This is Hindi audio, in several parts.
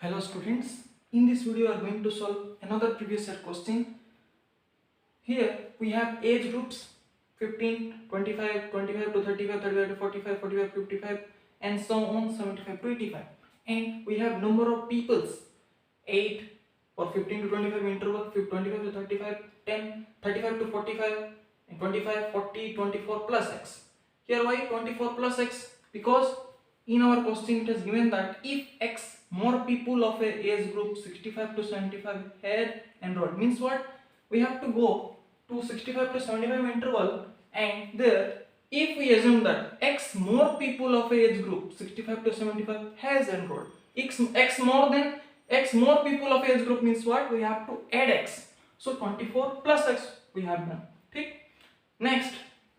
Hello students, in this video we are going to solve another previous year question. Here we have age groups 15, 25, 25 to 35, 35 to 45, 45 to 55 and so on 75 to 85. And we have number of peoples 8 for 15 to 25 interval, 25 to 35, 10, 35 to 45 and 25, 40, 24 plus x. Here why 24 plus x? Because in our question it is given that if x more people of a age group 65 to 75 had enrolled, means what? We have to go to 65 to 75 interval, and there if we assume that x more people of a age group 65 to 75 has enrolled, x more people of age group means what? We have to add x, so 24 plus x we have done. ठीक. Next,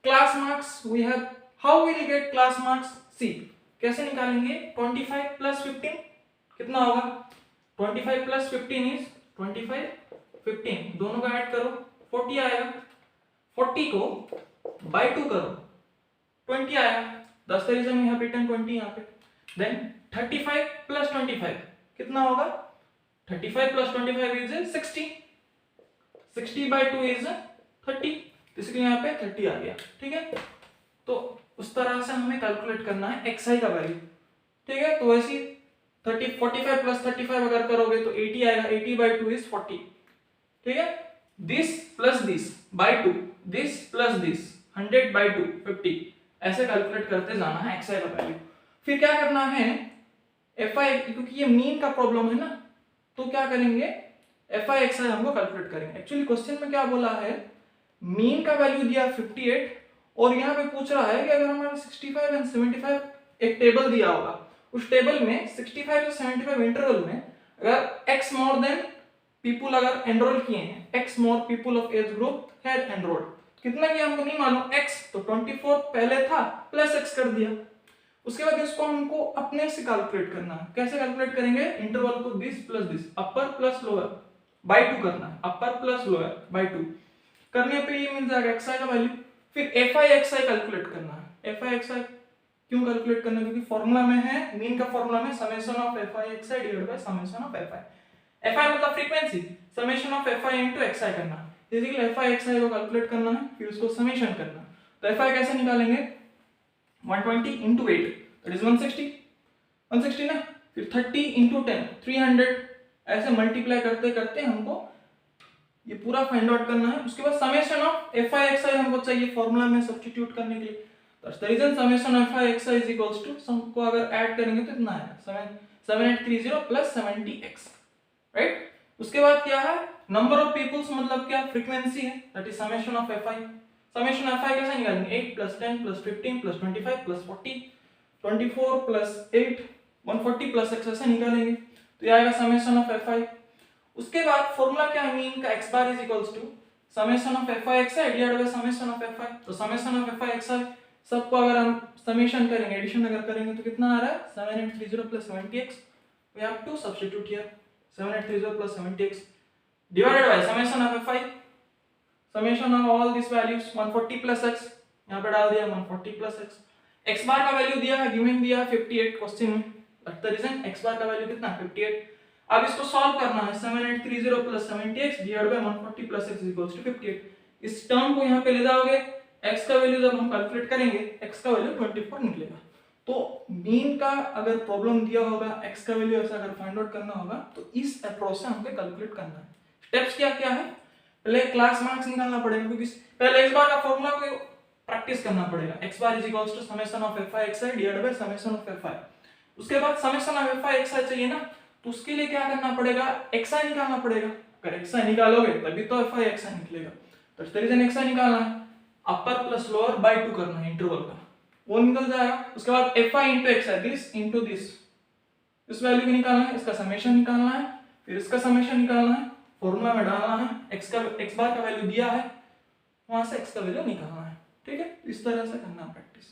class marks we have. How will you get class marks? See, कैसे निकालेंगे? 25 plus 15 कितना होगा? 25 plus 15 is 25, 15 दोनों का ऐड करो 40 आएगा. 40 को by 2 करो 20 आएगा. 10 का रीजन यहाँ पे 20 यहाँ पे. Then 35 plus 25 कितना होगा? 35 plus 25 is 60. 60 by 2 is 30. इसलिए यहाँ पे 30 आ गया. ठीक है. तो उस तरह से हमें कैलकुलेट करना है xi का वैल्यू. ठीक है. तो वैसे 45 प्लस 35 अगर करोगे तो 80 आएगा. 80 by 2 is 40. ठीक है. This plus this by 2, this plus this 100 by 2 50. ऐसे कैलकुलेट करते जाना है xi का वैल्यू. फिर क्या करना है? fi, क्योंकि ये मीन का प्रॉब्लम है ना, तो क्या करेंगे? fi xi हमको कैलकुलेट करेंगे. एक्चुअली क्वेश्चन में क्या बोला है? मीन का वैल्यू दिया 58 और यहाँ पे पूछ रहा है कि अगर हमारा 65 एंड 75 एक टेबल दिया होगा, उस टेबल में 65 से 75 इंटरवल में अगर x मोर देन पीपल अगर एनरोल किए हैं, x more people of age group had enrolled, कितना किया हमको नहीं मालूम. x तो 24 पहले था प्लस x कर दिया. उसके बाद इसको हमको अपने से कैलकुलेट करना है. कैसे कैलकुलेट करेंगे? इंटरवल को this plus this, upper plus lower by 2 करना है. अपर प्लस लोअर बाय 2 करने पे ये मिल जाएगा xi का वैल्यू. फिर fi xi कैलकुलेट करना है. fi xi क्यों कैलकुलेट करना? क्योंकि फॉर्मूला में है, मीन का फॉर्मूला में summation of fi xi divided by summation of fi. fi मतलब frequency, summation of fi into xi करना. बेसिकली fi xi को कैलकुलेट करना है, फिर उसको समेशन करना. तो fi कैसे निकालेंगे? 120 into 8 दैट इज 160 ना. फिर 30 into 10 300. ऐसे मल्टीप्लाई करते करते हमको ये पूरा फाइंड आउट करना है. उसके बाद समेशन ऑफ fi xi हमको चाहिए फॉर्मूला में सब्स्टिट्यूट करने के लिए. That's the reason summation of fi xi is equals to, sum को अगर ऐड करेंगे तो इतना आएगा 7830 प्लस 70x. राइट. उसके बाद क्या है? नंबर ऑफ पीपल्स मतलब क्या? फ्रीक्वेंसी है. That is summation of fi. Summation of fi कैसे निकालेंगे? 8 plus 10 plus 15 plus 25 plus 40 24 plus 8 140 plus x ऐसे निकालेंगे. तो ये आएगा समेशन ऑफ fi. उसके बाद फॉर्मूला क्या है? मीन का x bar is equals to summation of fi xi divided by summation of fi. तो समेशन ऑफ fi xi सबको अगर हम समेशन करेंगे, एडिशन अगर करेंगे तो कितना आ रहा है? 7830 plus 70x. We have to substitute here 7830 plus 70x divided by summation of fi, summation of all this values 140 plus x. यहां पे डाल दिया 140 प्लस x. x बार का वैल्यू दिया है, गिवन दिया है 58 क्वेश्चन में. दैट द रीजन x बार का वैल्यू कितना? 58. अब इसको सॉल्व करना है. 7830 plus 70x divided by 140 plus x is equals to 58. इस टर्म को यहां पे ले जाओगे, x का वैल्यू जब हम कैलकुलेट करेंगे x का वैल्यू 24 निकलेगा. तो मीन का अगर प्रॉब्लम दिया होगा, x का वैल्यू ऐसा अगर फाइंड आउट करना होगा तो इस अप्रोच से हमको कैलकुलेट करना है. स्टेप्स क्या क्या है? पहले क्लास मार्क्स निकालना पड़ेगा, क्योंकि पहले x बार का फार्मूला को प्रैक्टिस करना पड़ेगा. x bar is equals to summation of fi xi divided by summation of fi. उसके बाद समेशन ऑफ fi xi चाहिए ना, तो उसके लिए क्या करना पड़ेगा? xi निकालना पड़ेगा. अगर xi निकालोगे तभी तो fi xi निकलेगा. तो इस तरीके से xi निकालना है. अपर प्लस लोअर बाय 2 करना है इंटरवल का, वो निकल जाएगा. उसके बाद fi into xi, this into this, इस वैल्यू को निकालना है, इसका समेशन निकालना है, फिर इसका समेशन निकालना है, फॉर्मूला में डालना है. x बार का वैल्यू दिया है, वहां से x का वैल्यू निकालना है. ठीक है. इस तरह से करना प्रैक्टिस.